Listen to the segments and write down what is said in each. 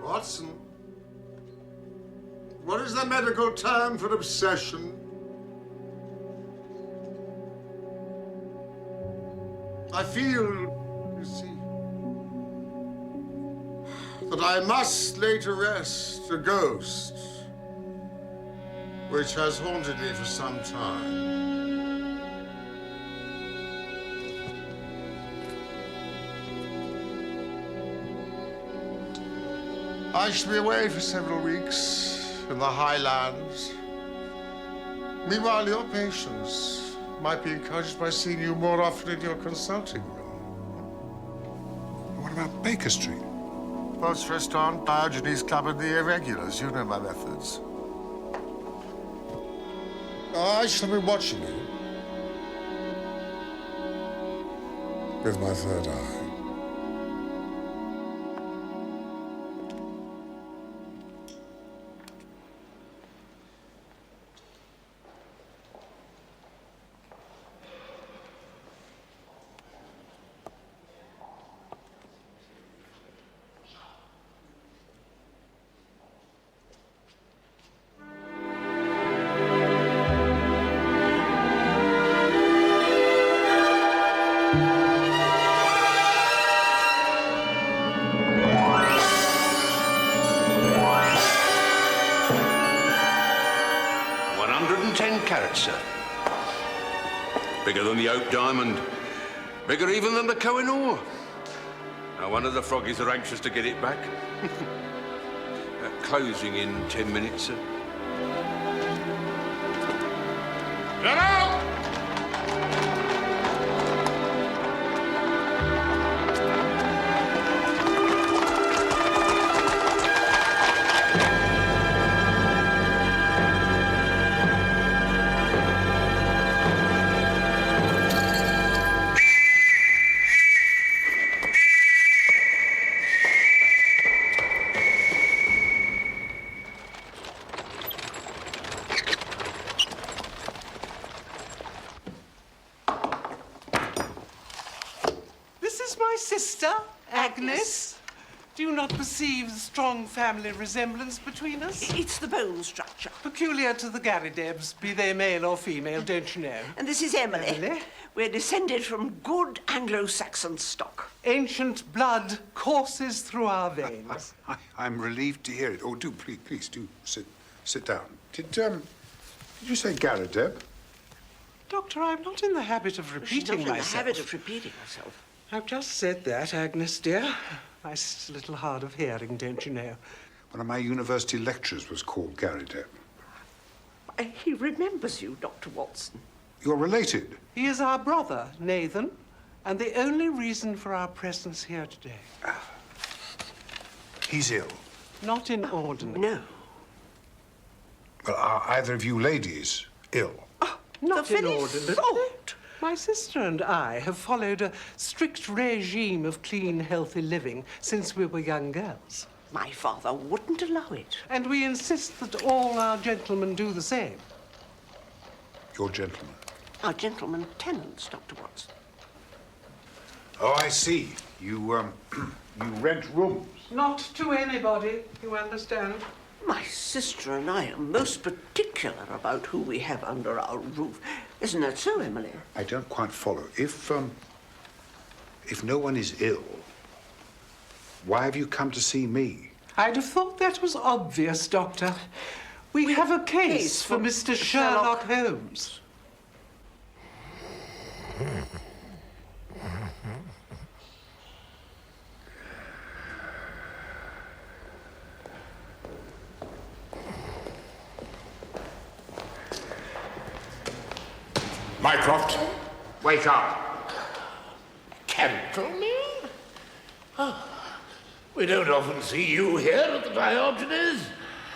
Watson, what is the medical term for obsession? I feel, you see, that I must lay to rest a ghost which has haunted me for some time. I shall be away for several weeks in the Highlands. Meanwhile, your patients might be encouraged by seeing you more often in your consulting room. What about Baker Street? Post Restaurant, Diogenes Club, and the Irregulars. You know my methods. I shall be watching you with my third eye. Sir. Bigger than the Hope Diamond. Bigger even than the Koh-i-Noor. No wonder the froggies are anxious to get it back. Closing in 10 minutes, sir. Get out! Sister, Agnes. Do you not perceive the strong family resemblance between us? It's the bone structure. Peculiar to the Garridebs, be they male or female, don't you know? And this is Emily. Emily? We're descended from good Anglo-Saxon stock. Ancient blood courses through our veins. I'm relieved to hear it. Oh, do, please, do sit down. Did you say Garrideb? Doctor, I'm not in the habit of repeating myself. She's not in the habit of repeating herself. I've just said that, Agnes, dear. My sister's a little hard of hearing, don't you know? One of my university lecturers was called Garrideb. He remembers you, Dr. Watson. You're related? He is our brother, Nathan, and the only reason for our presence here today. He's ill? Not in ordinary. No. Well, are either of you ladies ill? Not in very ordinary. thought. My sister and I have followed a strict regime of clean, healthy living since we were young girls. My father wouldn't allow it. And we insist that all our gentlemen do the same. Your gentlemen? Our gentlemen tenants, Dr. Watson. Oh, I see. You rent rooms? Not to anybody, you understand? My sister and I are most particular about who we have under our roof. Isn't that so, Emily? I don't quite follow. If no one is ill, why have you come to see me? I'd have thought that was obvious, Doctor. We have a case for Mr. Sherlock Holmes. Mycroft, wake up. Cantonmere? Oh, we don't often see you here at the Diogenes.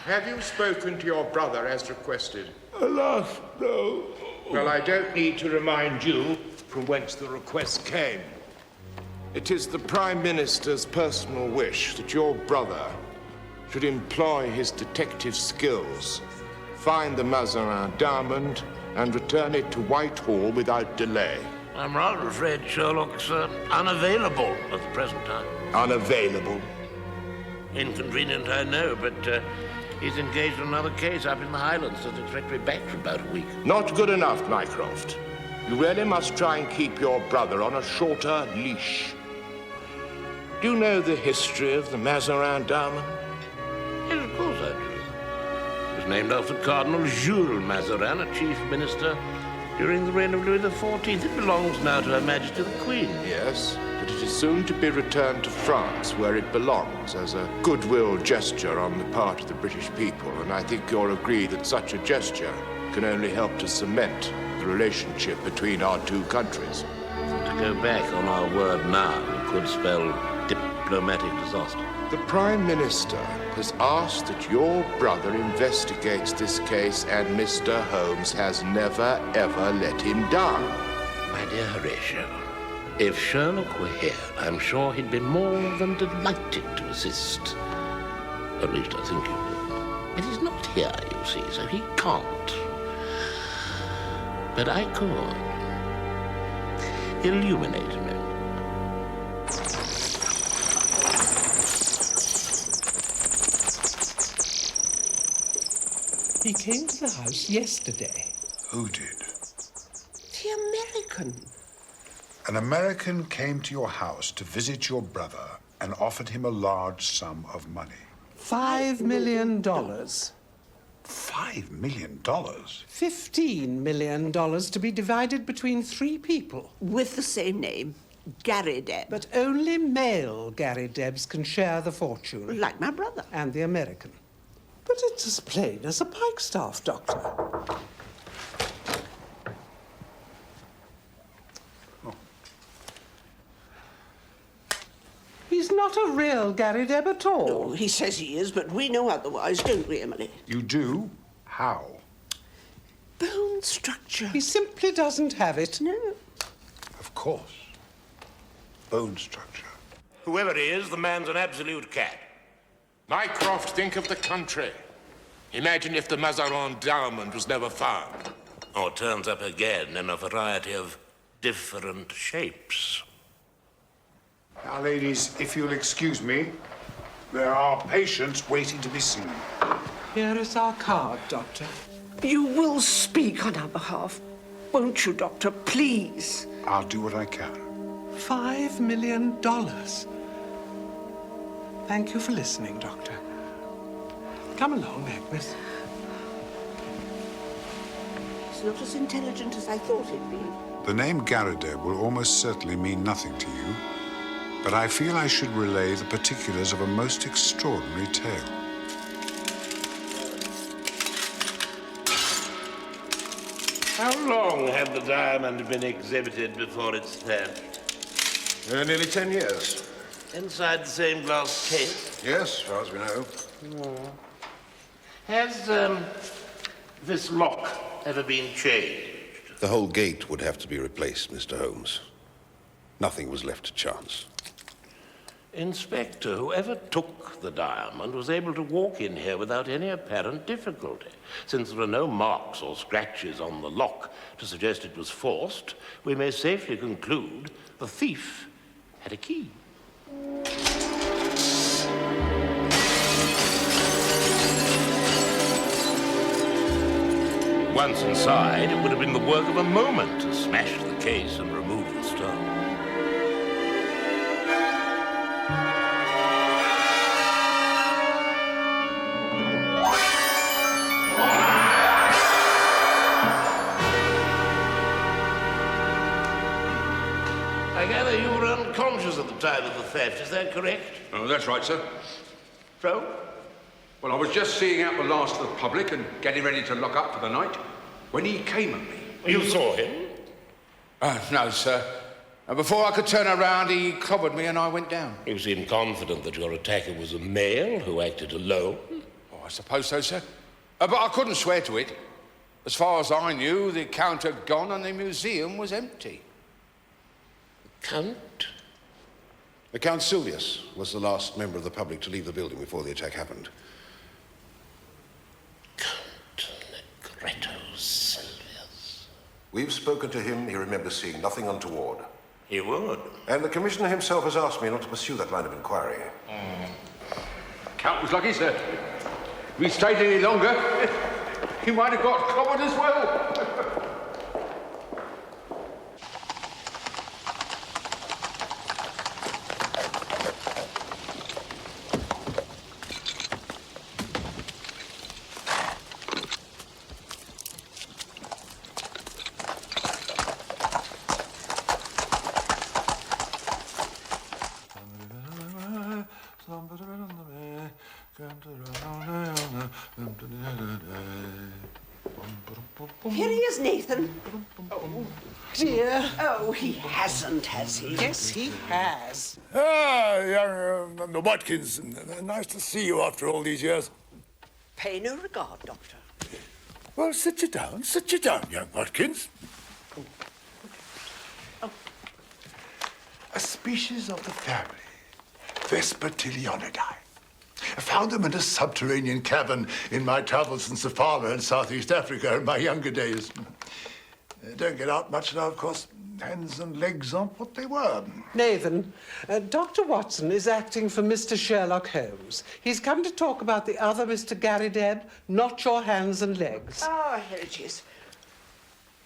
Have you spoken to your brother as requested? Alas, no. Well, I don't need to remind you from whence the request came. It is the Prime Minister's personal wish that your brother should employ his detective skills, find the Mazarin diamond, and return it to Whitehall without delay. I'm rather afraid Sherlock's unavailable at the present time. Unavailable? Inconvenient, I know, but he's engaged in another case up in the Highlands. Doesn't expect to be back for about a week. Not good enough, Mycroft. You really must try and keep your brother on a shorter leash. Do you know the history of the Mazarin diamond? Yes, of course I do. It was named after Cardinal Jules Mazarin, a chief minister during the reign of Louis XIV. It belongs now to Her Majesty the Queen. Yes, but it is soon to be returned to France, where it belongs, as a goodwill gesture on the part of the British people. And I think you'll agree that such a gesture can only help to cement the relationship between our two countries. To go back on our word now could spell diplomatic disaster. The Prime Minister has asked that your brother investigates this case, and Mr. Holmes has never, ever let him down. My dear Horatio, if Sherlock were here, I'm sure he'd be more than delighted to assist. At least I think he would. But he's not here, you see, so he can't. But I could. Illuminate him. He came to the house yesterday. Who did? The American. An American came to your house to visit your brother and offered him a large sum of money. $5 million. $5 million? $15 million to be divided between 3 people. With the same name, Garrideb. But only male Garridebs can share the fortune. Like my brother. And the American. But it's as plain as a pikestaff, Doctor. Oh. He's not a real Garrideb at all. No, he says he is, but we know otherwise, don't we, Emily? You do? How? Bone structure. He simply doesn't have it. No. Of course. Bone structure. Whoever he is, the man's an absolute cat. Mycroft, think of the country. Imagine if the Mazarin diamond was never found. Or turns up again in a variety of different shapes. Now, ladies, if you'll excuse me, there are patients waiting to be seen. Here is our card, Doctor. You will speak on our behalf, won't you, Doctor? Please. I'll do what I can. $5 million. Thank you for listening, Doctor. Come along, Agnes. He's not as intelligent as I thought he'd be. The name Garrideb will almost certainly mean nothing to you, but I feel I should relay the particulars of a most extraordinary tale. How long had the diamond been exhibited before its theft? Nearly 10 years. Inside the same glass case? Yes, as far as we know. Has this lock ever been changed? The whole gate would have to be replaced, Mr. Holmes. Nothing was left to chance. Inspector, whoever took the diamond was able to walk in here without any apparent difficulty. Since there are no marks or scratches on the lock to suggest it was forced, we may safely conclude the thief had a key. Once inside, it would have been the work of a moment to smash the case and remove the stone. I gather you were unconscious at the time of the theft, is that correct? Oh, that's right, sir. So? Well, I was just seeing out the last of the public and getting ready to lock up for the night when he came at me. You saw him? No, sir. Before I could turn around, he clobbered me and I went down. You seem confident that your attacker was a male who acted alone. Oh, I suppose so, sir. But I couldn't swear to it. As far as I knew, the Count had gone and the museum was empty. Count? The Count Silvius was the last member of the public to leave the building before the attack happened. Count Negretto Silvius. We've spoken to him. He remembers seeing nothing untoward. He would. And the Commissioner himself has asked me not to pursue that line of inquiry. Count was lucky, sir. If we stayed any longer, he might have got clobbered as well. Here he is, Nathan. Oh, dear. Oh, he hasn't, has he? Yes, he has. Young Watkins. Nice to see you after all these years. Pay no regard, Doctor. Well, sit you down, young Watkins. A species of the family, Vespertilionidae. I found them in a subterranean cavern in my travels in Safari and Southeast Africa in my younger days. They don't get out much now, of course. Hands and legs aren't what they were. Nathan, Dr. Watson is acting for Mr. Sherlock Holmes. He's come to talk about the other Mr. Garrideb, not your hands and legs. Ah, here it is.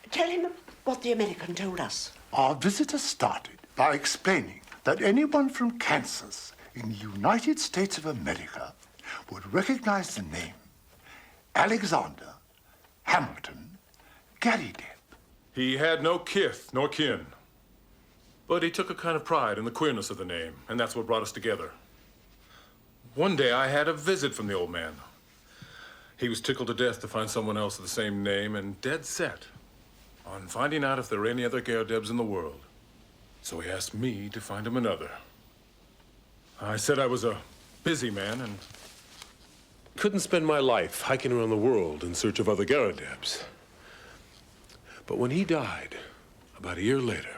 Tell him what the American told us. Our visitor started by explaining that anyone from Kansas in the United States of America would recognize the name Alexander Hamilton Garrideb. He had no kith nor kin, but he took a kind of pride in the queerness of the name, and that's what brought us together. One day I had a visit from the old man. He was tickled to death to find someone else with the same name and dead set on finding out if there were any other Garridebs in the world. So he asked me to find him another. I said I was a busy man and couldn't spend my life hiking around the world in search of other Garridebs. But when he died, about a year later,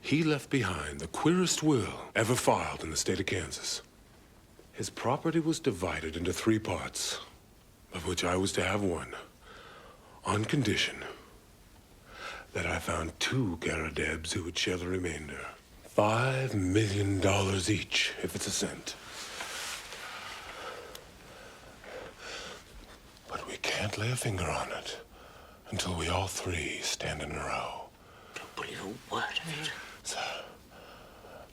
he left behind the queerest will ever filed in the state of Kansas. His property was divided into 3 parts, of which I was to have 1, on condition that I found 2 Garridebs who would share the remainder. $5 million each, if it's a cent. But we can't lay a finger on it until we all 3 stand in a row. Don't believe a word of it. Sir,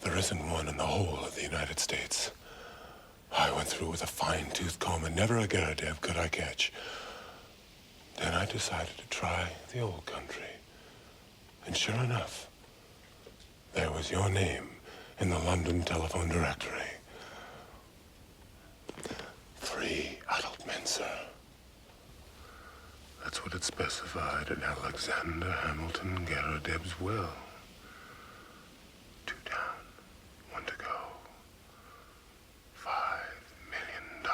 there isn't one in the whole of the United States. I went through with a fine-tooth comb and never a Garrideb could I catch. Then I decided to try the old country. And sure enough, there was your name in the London telephone directory. 3 adult men, sir. That's what it specified in Alexander Hamilton Garrideb's will. 2 down, 1 to go. $5 million.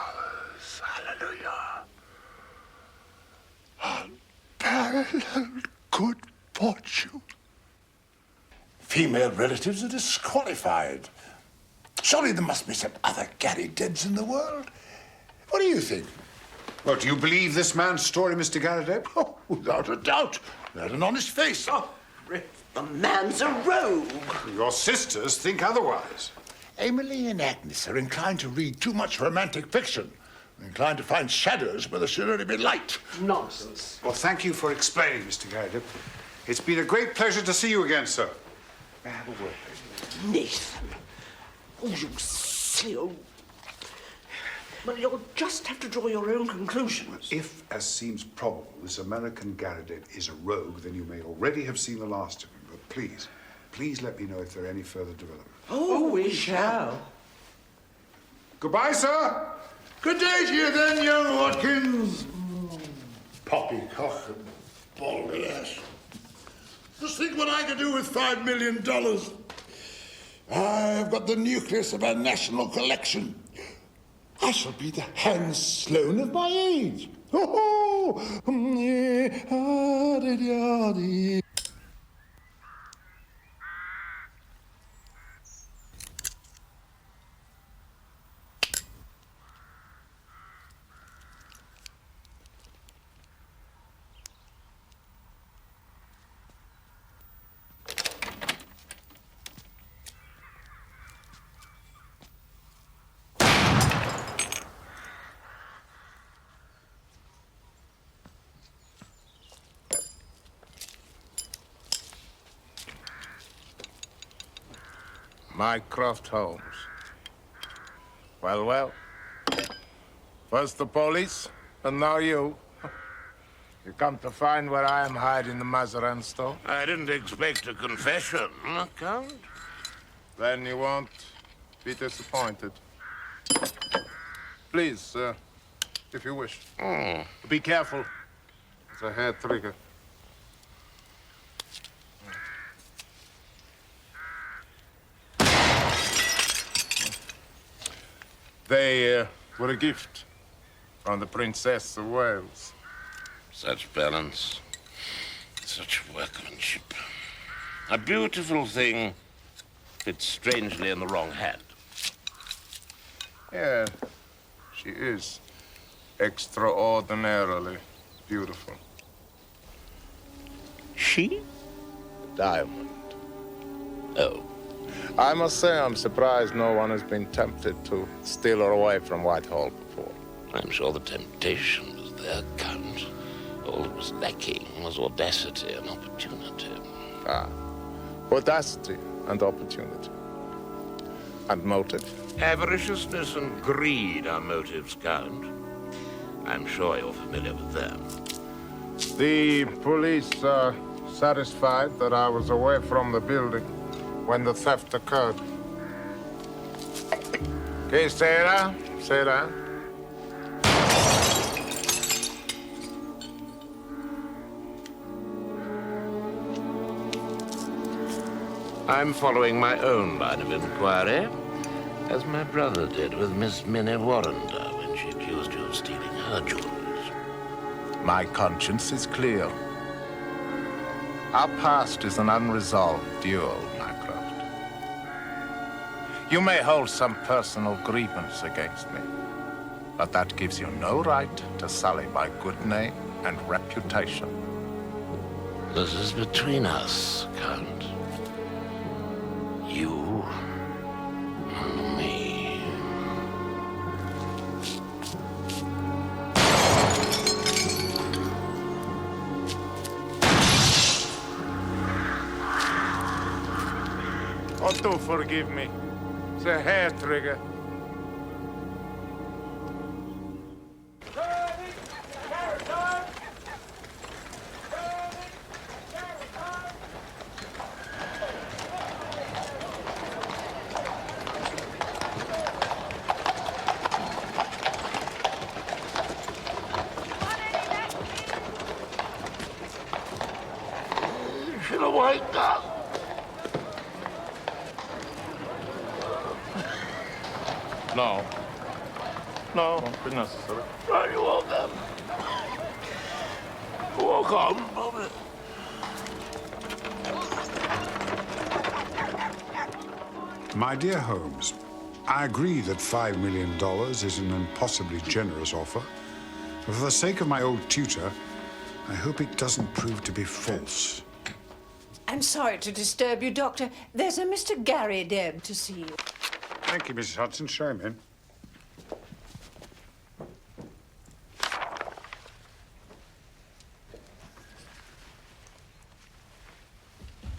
Hallelujah. Unparalleled good fortune. Female relatives are disqualified. Surely there must be some other Garridebs in the world. What do you think? Well, do you believe this man's story, Mr. Garrideb? Oh, without a doubt. He had an honest face. Oh, the man's a rogue. Your sisters think otherwise. Emily and Agnes are inclined to read too much romantic fiction. Inclined to find shadows where there should only be light. Nonsense. Well, thank you for explaining, Mr. Garrideb. It's been a great pleasure to see you again, sir. May I have a word? Nathan. Oh, you silly old... Well, you'll just have to draw your own conclusions. If, as seems probable, this American Garrideb is a rogue, then you may already have seen the last of him. But please let me know if there are any further developments. Oh, we shall. Goodbye, sir. Good day to you then, young Watkins. Poppycock and baldy ass. Just think what I could do with $5 million. I've got the nucleus of our national collection. I shall be the Hans Sloane of my age. Ho ho! Mycroft Holmes. Well, well. First the police, and now you. You come to find where I am hiding the Mazarin store? I didn't expect a confession, Count. Then you won't be disappointed. Please, if you wish. Be careful. It's a hair trigger. They were a gift from the Princess of Wales. Such balance, such workmanship. A beautiful thing fits strangely in the wrong hand. Yeah, she is extraordinarily beautiful. She? Diamond. Oh. I must say I'm surprised no one has been tempted to steal her away from Whitehall before. I'm sure the temptation was there, Count. All that was lacking was audacity and opportunity. Ah, audacity and opportunity. And motive. Avariciousness and greed are motives, Count. I'm sure you're familiar with them. The police are satisfied that I was away from the building when the theft occurred. Okay, Sarah, Sarah. I'm following my own line of inquiry, as my brother did with Miss Minnie Warrender when she accused you of stealing her jewels. My conscience is clear. Our past is an unresolved duel, Mycroft. You may hold some personal grievance against me, but that gives you no right to sully my good name and reputation. This is between us, Count. You and me. Oh, do forgive me. It's a hair trigger. Should have waked up. No. No, won't be necessary. Right, you woke up. Walk on, Bobby. My dear Holmes, I agree that $5 million is an impossibly generous offer. But for the sake of my old tutor, I hope it doesn't prove to be false. I'm sorry to disturb you, Doctor. There's a Mr. Garrideb to see you. Thank you, Mrs. Hudson. Show him in.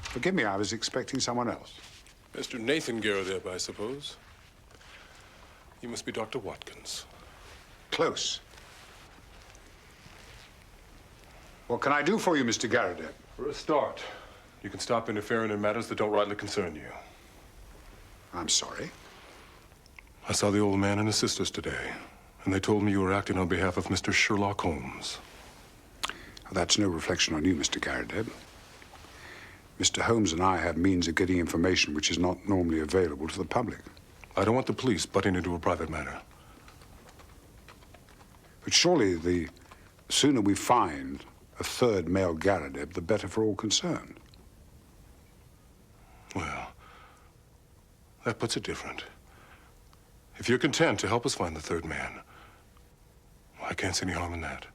Forgive me, I was expecting someone else. Mr. Nathan Garrideb, I suppose. You must be Dr. Watkins. Close. What can I do for you, Mr. Garrideb? For a start, you can stop interfering in matters that don't rightly concern you. I'm sorry. I saw the old man and his sisters today, and they told me you were acting on behalf of Mr. Sherlock Holmes. That's no reflection on you, Mr. Garrideb. Mr. Holmes and I have means of getting information which is not normally available to the public. I don't want the police butting into a private matter. But surely the sooner we find a third male Garrideb, the better for all concerned. Well, that puts it different. If you're content to help us find the third man, I can't see any harm in that.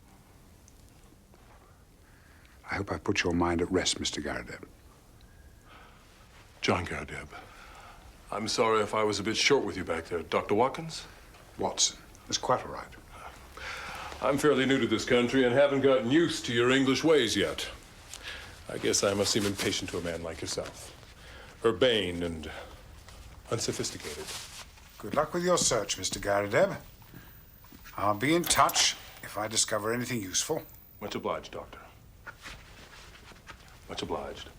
I hope I put your mind at rest, Mr. Garrideb. John Garrideb, I'm sorry if I was a bit short with you back there. Dr. Watkins? Watson. That's quite all right. I'm fairly new to this country and haven't gotten used to your English ways yet. I guess I must seem impatient to a man like yourself. Urbane and unsophisticated. Good luck with your search, Mr. Garrideb. I'll be in touch if I discover anything useful. Much obliged, Doctor. Much obliged.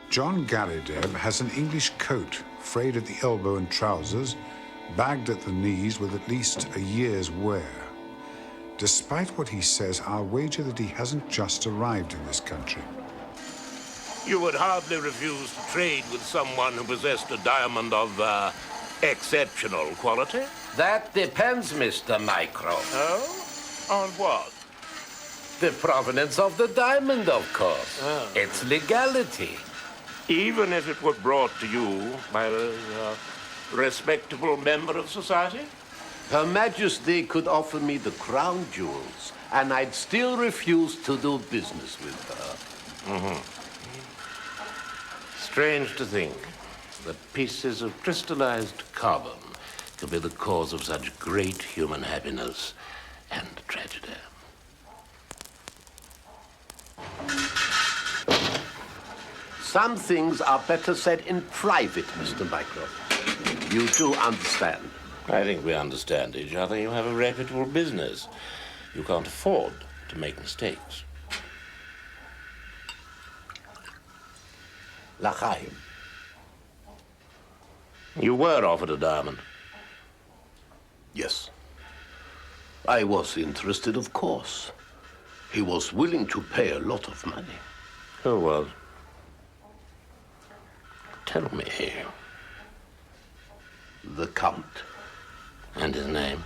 John Garrideb has an English coat, frayed at the elbow and trousers, bagged at the knees with at least a year's wear. Despite what he says, I'll wager that he hasn't just arrived in this country. You would hardly refuse to trade with someone who possessed a diamond of, exceptional quality? That depends, Mr. Mycroft. Oh? On what? The provenance of the diamond, of course. Oh. Its legality. Even if it were brought to you by a respectable member of society? Her Majesty could offer me the crown jewels, and I'd still refuse to do business with her. Mm-hmm. Strange to think that pieces of crystallized carbon could be the cause of such great human happiness and tragedy. Some things are better said in private, Mr. Mycroft. You do understand. I think we understand each other. You have a reputable business. You can't afford to make mistakes. L'chaim. You were offered a diamond. Yes. I was interested, of course. He was willing to pay a lot of money. Who was? Tell me. The Count. And his name?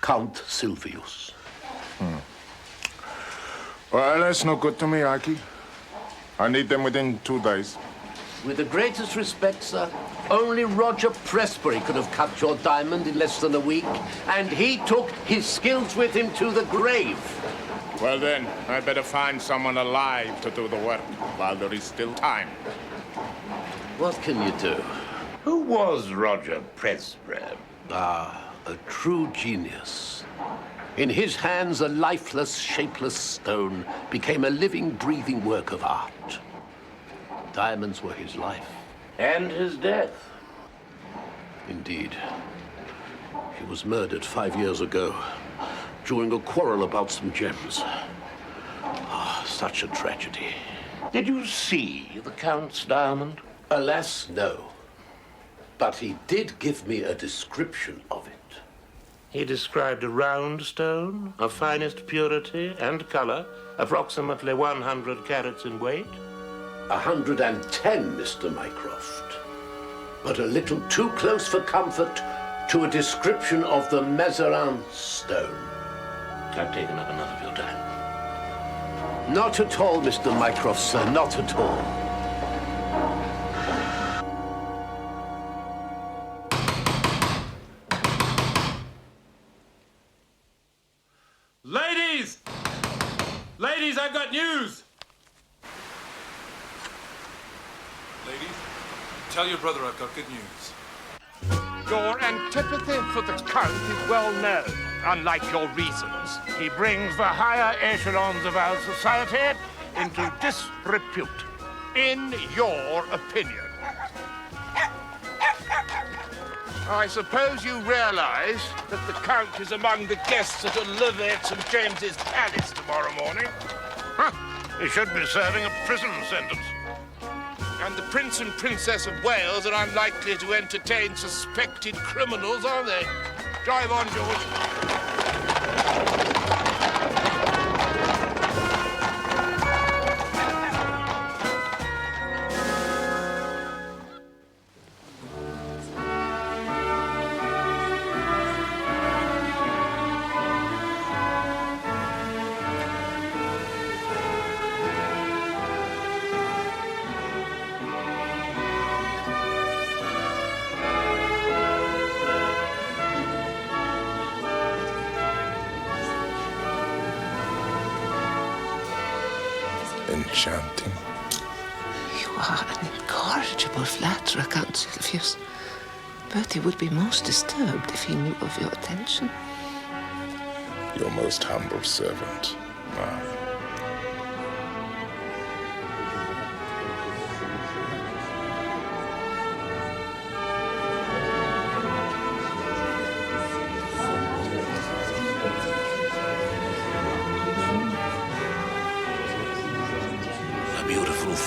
Count Silvius. Well, that's no good to me, Aki. I need them within 2 days. With the greatest respect, sir, only Roger Presbury could have cut your diamond in less than a week, and he took his skills with him to the grave. Well then, I better find someone alive to do the work while there is still time. What can you do? Who was Roger Presbury? Ah, a true genius. In his hands, a lifeless, shapeless stone became a living, breathing work of art. Diamonds were his life. And his death. Indeed. He was murdered 5 years ago during a quarrel about some gems. Ah, such a tragedy. Did you see the Count's diamond? Alas, no. But he did give me a description of it. He described a round stone of finest purity and color, approximately 100 carats in weight. 110, Mr. Mycroft. But a little too close for comfort to a description of the Mazarin stone. I've taken up enough of your time. Not at all, Mr. Mycroft, sir, not at all. Ladies! Ladies, I've got news! Ladies, tell your brother I've got good news. Your antipathy for the Count is well known. Unlike your reasons, he brings the higher echelons of our society into disrepute. In your opinion. I suppose you realize that the Count is among the guests at a levee at St. James's Palace tomorrow morning. Huh. He should be serving a prison sentence. And the Prince and Princess of Wales are unlikely to entertain suspected criminals, are they? Drive on, George. Enchanting. You are an incorrigible flatterer, Count Sylvius. Bertie would be most disturbed if he knew of your attention. Your most humble servant, Ma.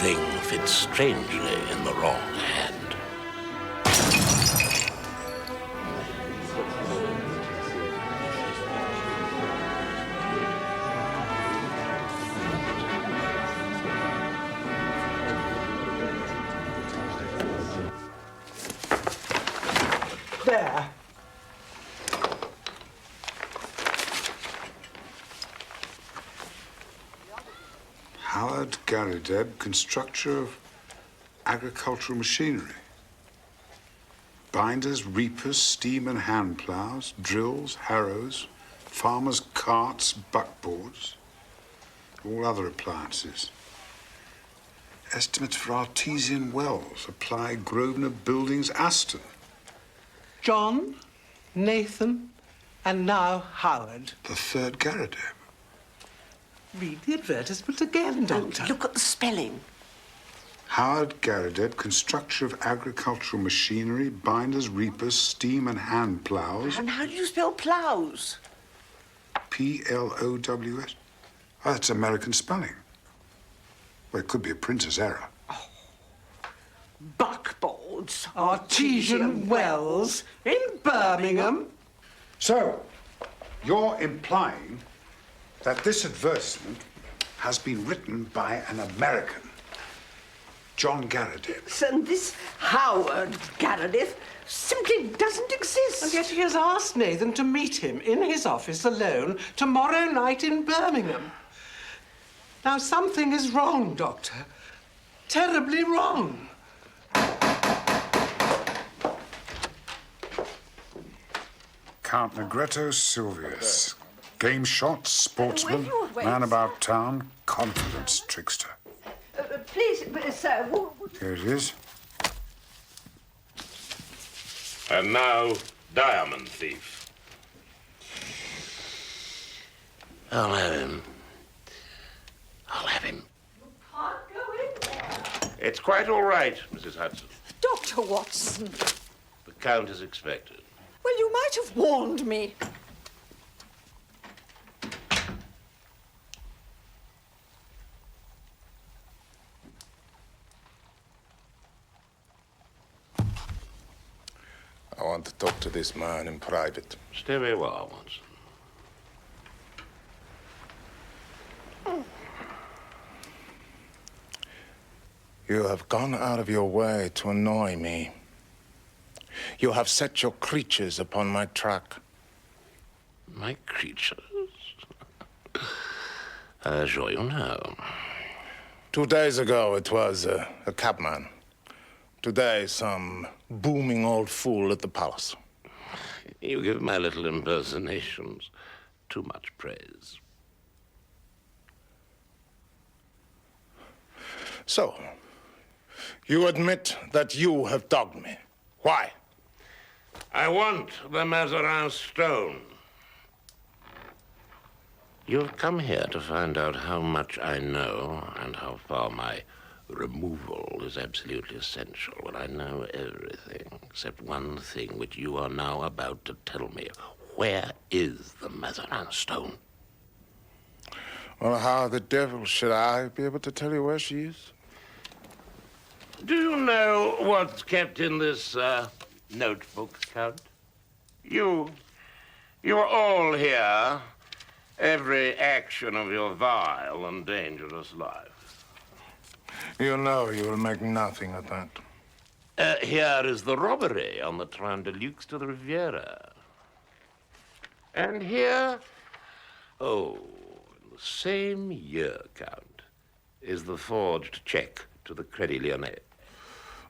Thing fits strangely in the wrong hand. There. Howard Garrideb, constructor of agricultural machinery. Binders, reapers, steam and hand plows, drills, harrows, farmers' carts, buckboards, all other appliances. Estimates for artesian wells, apply Grosvenor Buildings, Aston. John, Nathan, and now Howard. The third Garrideb. Read the advertisement again, Doctor. Look at the spelling. Howard Garrideb, constructor of agricultural machinery, binders, reapers, steam and hand plows. And how do you spell plows? P-L-O-W-S. Oh, that's American spelling. Well, it could be a printer's error. Oh. Buckboards. Artesian wells in Birmingham. So, you're implying that this advertisement has been written by an American, John Garrideb. And this Howard Garrideb simply doesn't exist. And yet he has asked Nathan to meet him in his office alone tomorrow night in Birmingham. Now, something is wrong, Doctor. Terribly wrong. Count Negretto Sylvius. Game shot, sportsman, man about town, confidence trickster. Please, sir, Here it is. And now, diamond thief. I'll have him. I'll have him. can't go in there. It's quite all right, Mrs. Hudson. Dr. Watson. The Count is expected. Well, you might have warned me. I want to talk to this man in private. Stay where you are, Watson. You have gone out of your way to annoy me. You have set your creatures upon my track. My creatures? I assure you no. 2 days ago, it was a cabman. Today, some booming old fool at the palace. You give my little impersonations too much praise. So, you admit that you have dogged me. Why? I want the Mazarin stone. You've come here to find out how much I know and how far my removal is absolutely essential. Well, I know everything except one thing which you are now about to tell me. Where is the Mazarin stone? Well, how the devil should I be able to tell you where she is? Do you know what's kept in this notebook, Count? You are all here. Every action of your vile and dangerous life. You know you will make nothing of that. Here is the robbery on the Train de Luxe to the Riviera. And here, in the same year, Count, is the forged check to the Crédit Lyonnais.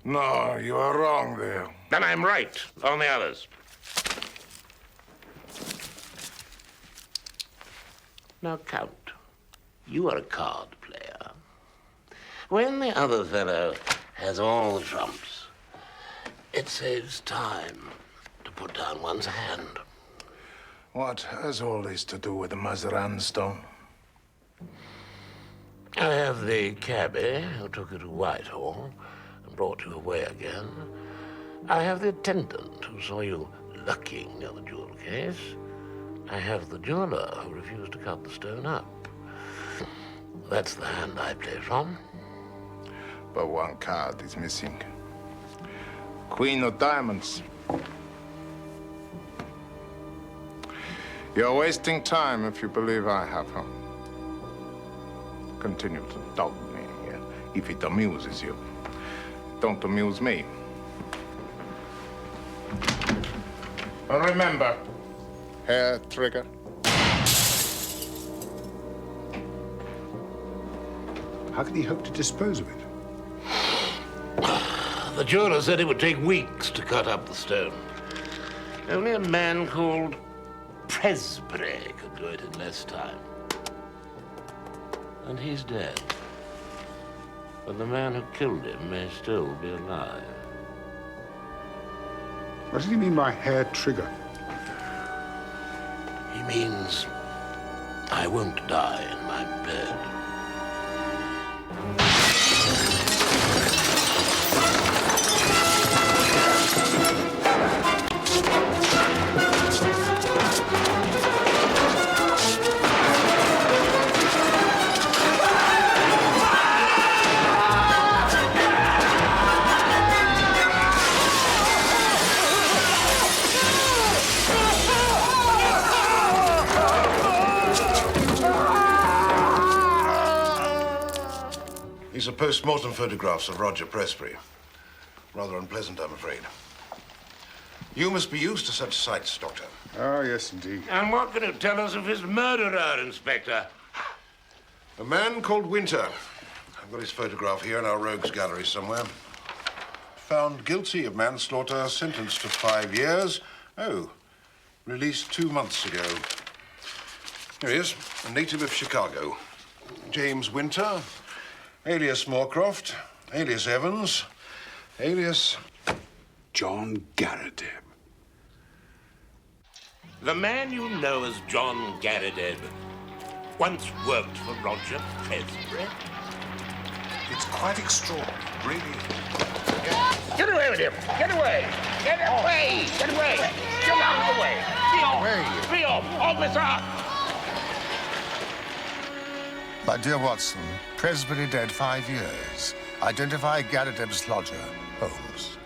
No, you are wrong there. Then I'm right on the others. Now, Count, you are a card player. When the other fellow has all the trumps, it saves time to put down one's hand. What has all this to do with the Mazarin stone? I have the cabby who took you to Whitehall and brought you away again. I have the attendant who saw you lurking near the jewel case. I have the jeweler who refused to cut the stone up. That's the hand I play from. But one card is missing. Queen of Diamonds. You're wasting time if you believe I have her. Continue to dog me if it amuses you. Don't amuse me. And remember, hair trigger. How can he hope to dispose of it? The jeweler said it would take weeks to cut up the stone. Only a man called Presbury could do it in less time. And he's dead. But the man who killed him may still be alive. What does he mean by hair trigger? He means I won't die in my bed. These are post-mortem photographs of Roger Presbury. Rather unpleasant, I'm afraid. You must be used to such sights, Doctor. Oh, yes, indeed. And what can you tell us of his murderer, Inspector? A man called Winter. I've got his photograph here in our rogues gallery somewhere. Found guilty of manslaughter, sentenced to 5 years. Oh, released 2 months ago. Here he is, a native of Chicago. James Winter, alias Mycroft, alias Evans, alias John Garrideb. The man you know as John Garrideb once worked for Roger Presbury. It's quite extraordinary, really. Get away with him! Get away! Get away! Get away! Get out of the way! Be off! Be off! Officer! My dear Watson, Presbury dead 5 years. Identify Garrideb's lodger, Holmes.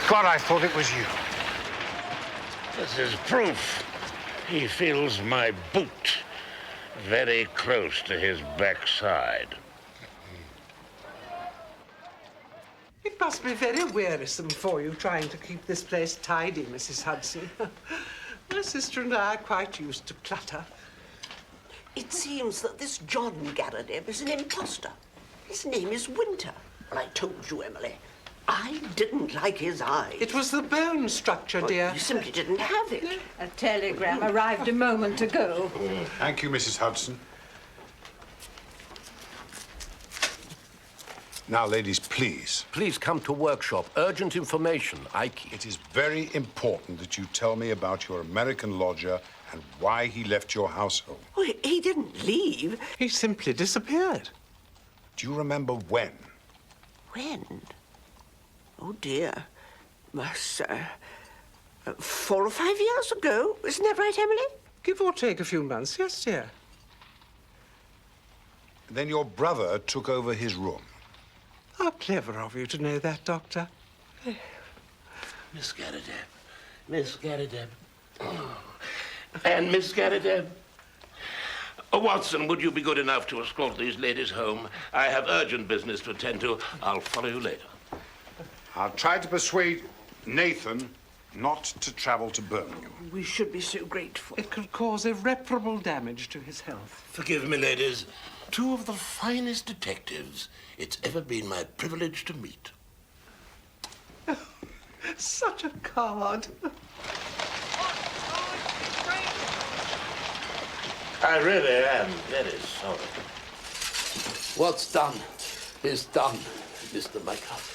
God, I thought it was you. This is proof. He feels my boot very close to his backside. It must be very wearisome for you trying to keep this place tidy, Mrs. Hudson. My sister and I are quite used to clutter. It seems that this John Garrideb is an imposter. His name is Winter. Well, I told you, Emily. I didn't like his eyes. It was the bone structure, dear. You simply didn't have it. A telegram arrived a moment ago. Thank you, Mrs. Hudson. Now, ladies, please. Please come to workshop. Urgent information. Ike. It is very important that you tell me about your American lodger and why he left your household. Well, he didn't leave. He simply disappeared. Do you remember when? When? Oh, dear. 4 or 5 years ago. Isn't that right, Emily? Give or take a few months, yes, dear. Then your brother took over his room. How clever of you to know that, Doctor. Miss Garrideb. Miss Garrideb. Oh. And Miss Garrideb. Watson, would you be good enough to escort these ladies home? I have urgent business to attend to. I'll follow you later. I'll try to persuade Nathan not to travel to Birmingham. We should be so grateful. It could cause irreparable damage to his health. Forgive me, ladies. Two of the finest detectives it's ever been my privilege to meet. Such a card. I really am very sorry. What's done is done, Mr. Mycroft.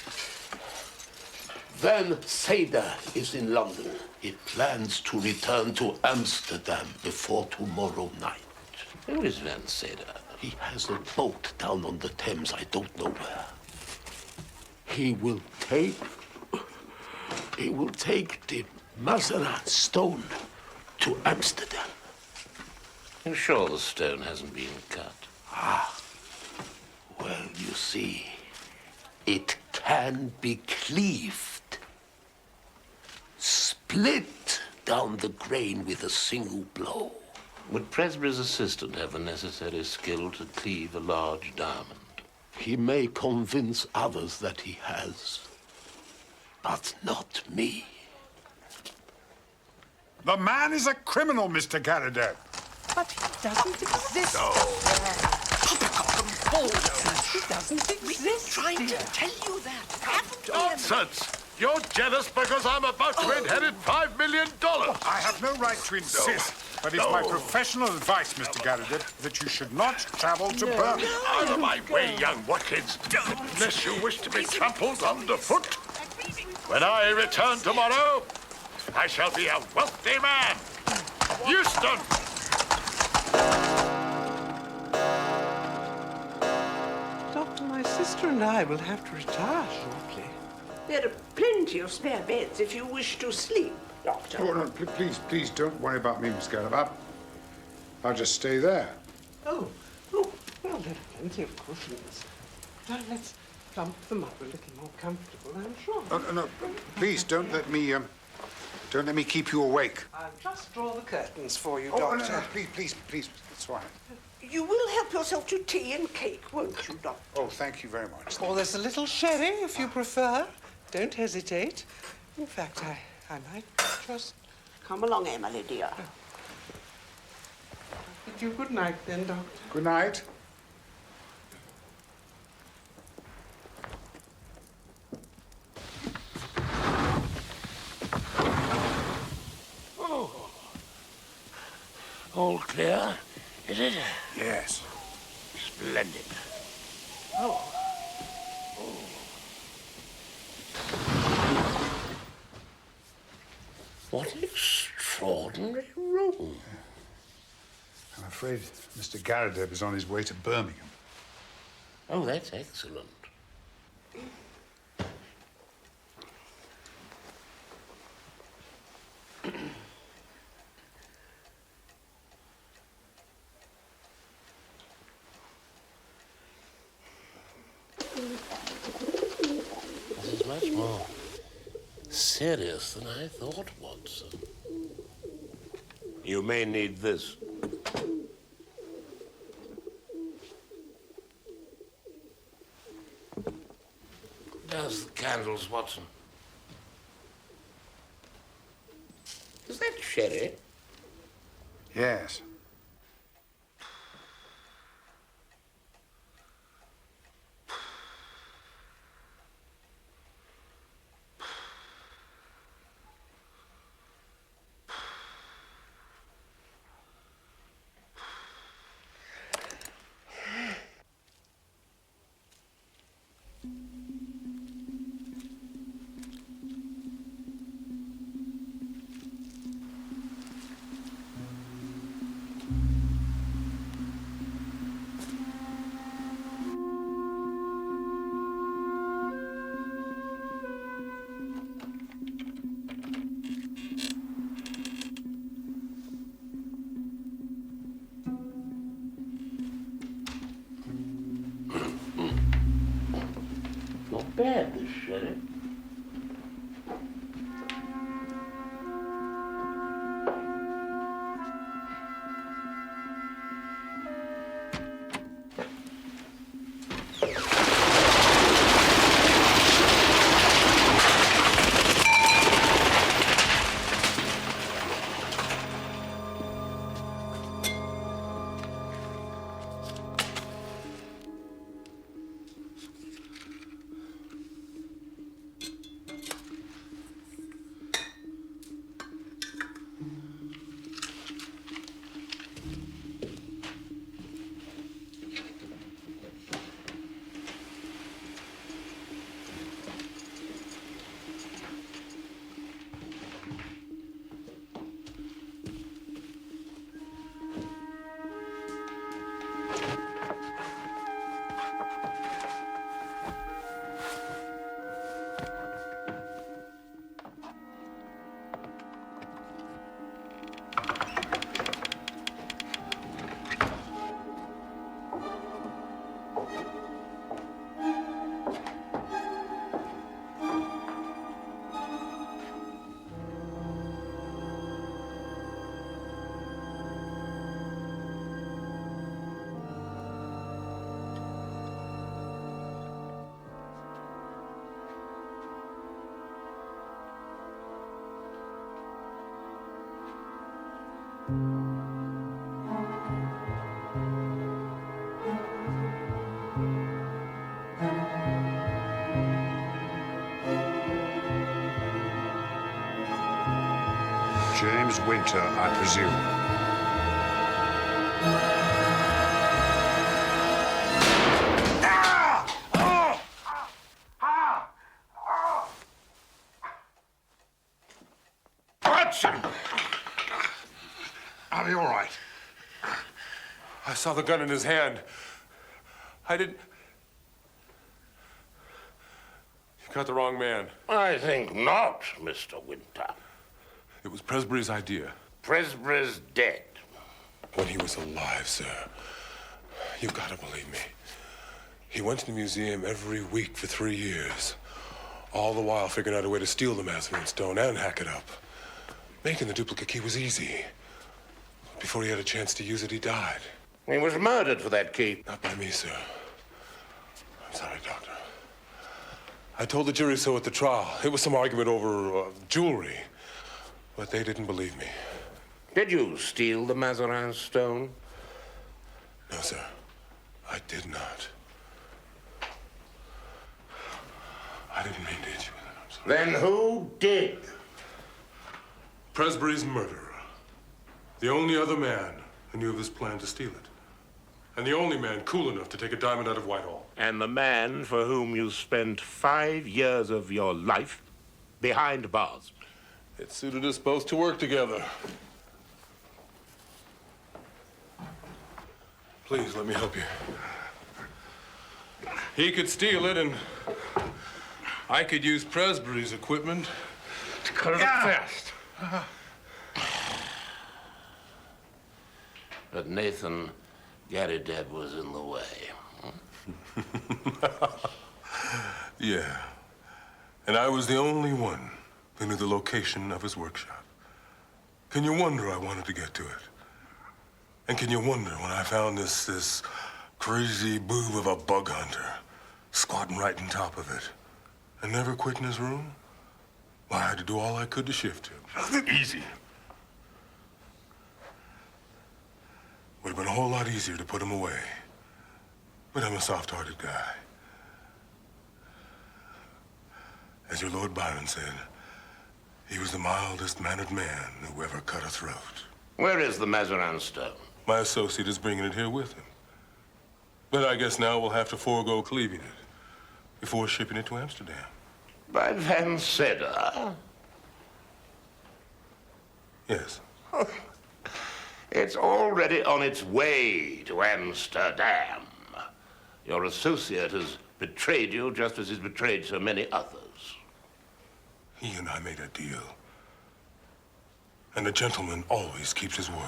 Van Seder is in London. He plans to return to Amsterdam before tomorrow night. Who is Van Seder? He has a boat down on the Thames, I don't know where. He will take the Mazarin stone to Amsterdam. You're sure the stone hasn't been cut? Ah, well, you see, it can be cleaved, split down the grain with a single blow. Would Presby's assistant have the necessary skill to cleave a large diamond? He may convince others that he has, but not me. The man is a criminal, Mr. Garrideb. But he doesn't exist. No. He doesn't exist. Trying to tell you that, haven't we? Nonsense! You're jealous because I'm about to inherit $5 million. I have no right to insist, but it's my professional advice, Mr. Garrideb, that you should not travel to Birmingham. Out of my way, young Watkins, unless you wish to be trampled underfoot. When I return tomorrow, I shall be a wealthy man. Euston! Doctor, my sister and I will have to retire shortly. There are plenty of spare beds if you wish to sleep, Doctor. Oh, no, please don't worry about me, Miss Garrideb. I'll just stay there. Oh, well, there are plenty of cushions. Now, let's plump them up a little more comfortable, I'm sure. Oh, no, please don't let me keep you awake. I'll just draw the curtains for you, Oh, Doctor. no, please, it's fine. You will help yourself to tea and cake, won't you, Doctor? Oh, thank you very much. Or there's a little sherry, if you prefer. Don't hesitate. In fact, I might just... Come along, Emily, dear. Bid you good night, then, Doctor. Good night. Oh. All clear, is it? Yes. Splendid. Oh. What an extraordinary room. I'm afraid Mr. Garrideb is on his way to Birmingham. Oh, that's excellent. This is much more serious than I thought, Watson. You may need this. Douse the candles, Watson. Is that sherry? Yes. inside the sheriff. James Winter, I presume. Watson! Are you all right? I saw the gun in his hand. I didn't... You got the wrong man. I think not, Mr. Winter. It was Presbury's idea. Presbury's dead. When he was alive, sir. You've got to believe me. He went to the museum every week for 3 years. All the while figuring out a way to steal the Mazarin stone and hack it up. Making the duplicate key was easy. Before he had a chance to use it, he died. He was murdered for that key. Not by me, sir. I'm sorry, Doctor. I told the jury so at the trial. It was some argument over jewelry. But they didn't believe me. Did you steal the Mazarin stone? No, sir. I did not. I didn't mean to hit you with it. I'm sorry. Then who did? Presbury's murderer. The only other man who knew of his plan to steal it. And the only man cool enough to take a diamond out of Whitehall. And the man for whom you spent 5 years of your life behind bars. It suited us both to work together. Please, let me help you. He could steal it, and I could use Presbury's equipment to cut it up fast. But Nathan Garrideb was in the way. Yeah. And I was the only one who knew the location of his workshop. Can you wonder I wanted to get to it? And can you wonder when I found this crazy boob of a bug hunter squatting right on top of it and never quitting his room? Well, I had to do all I could to shift him. Easy. Would have been a whole lot easier to put him away. But I'm a soft-hearted guy. As your Lord Byron said, he was the mildest-mannered man who ever cut a throat. Where is the Mazarin stone? My associate is bringing it here with him. But I guess now we'll have to forego cleaving it before shipping it to Amsterdam. By Van Sedder? Yes. It's already on its way to Amsterdam. Your associate has betrayed you just as he's betrayed so many others. He and I made a deal. And a gentleman always keeps his word.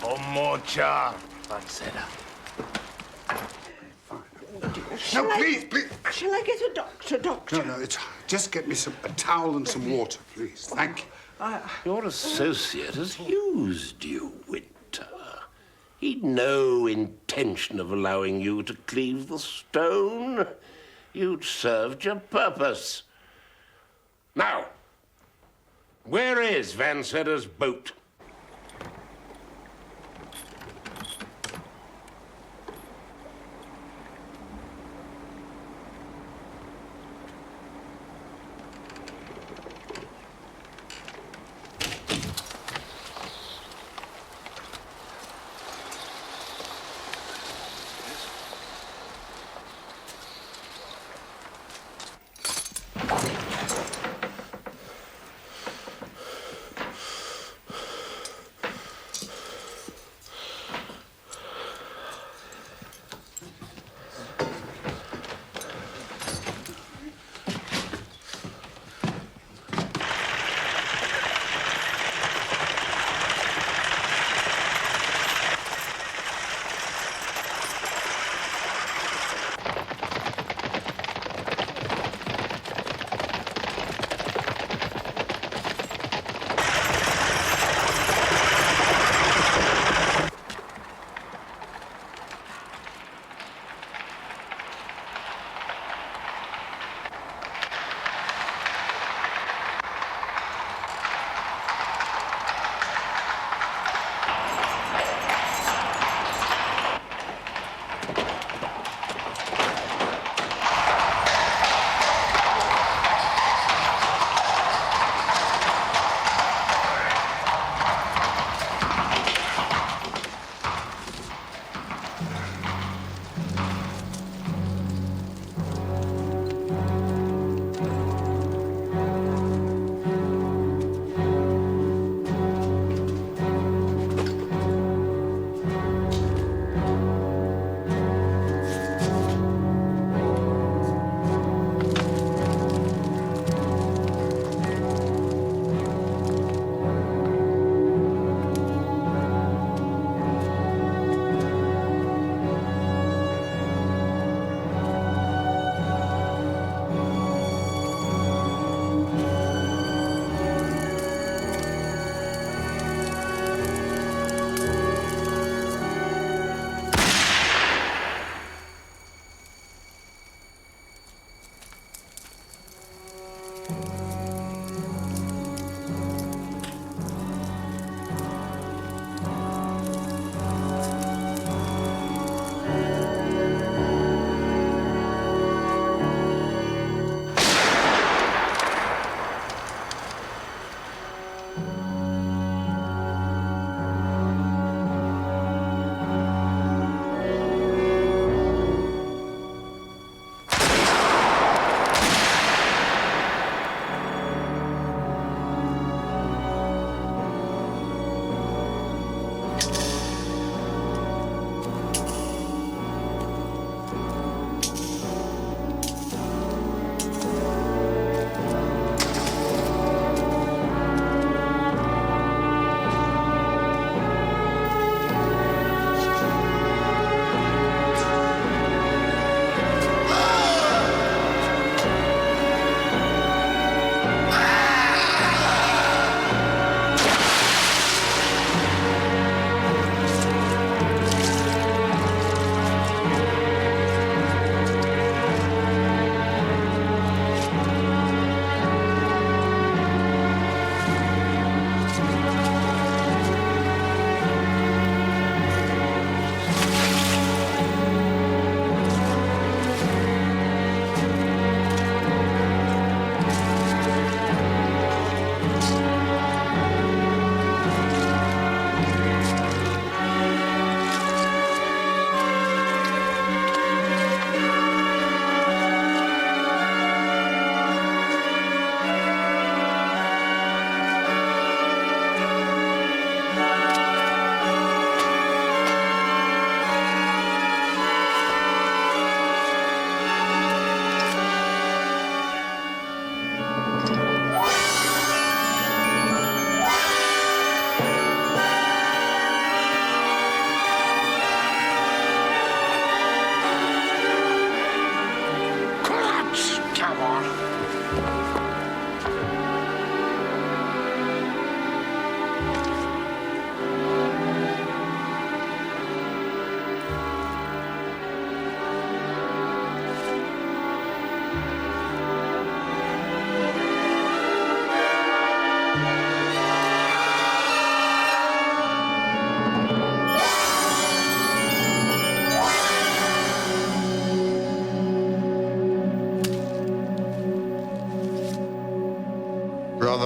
Pomocha, Vansera. No, please, please. Shall I get a doctor, Doctor? No, it's just get me a towel and some water, please. Thank you. Your associate has used you, Winter. He'd no intention of allowing you to cleave the stone. You'd served your purpose. Now, where is Vansera's boat?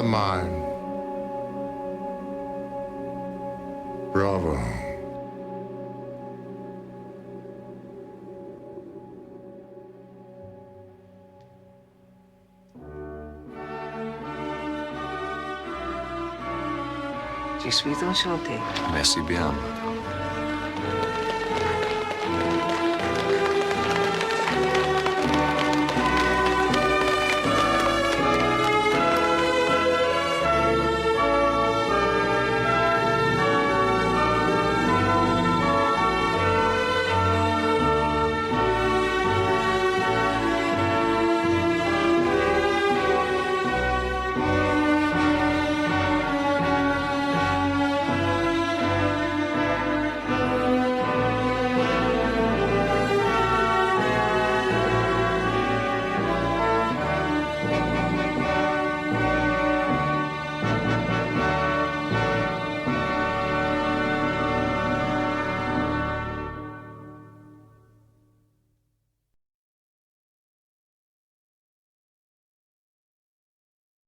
mine. Bravo. Je suis enchantée. Merci bien.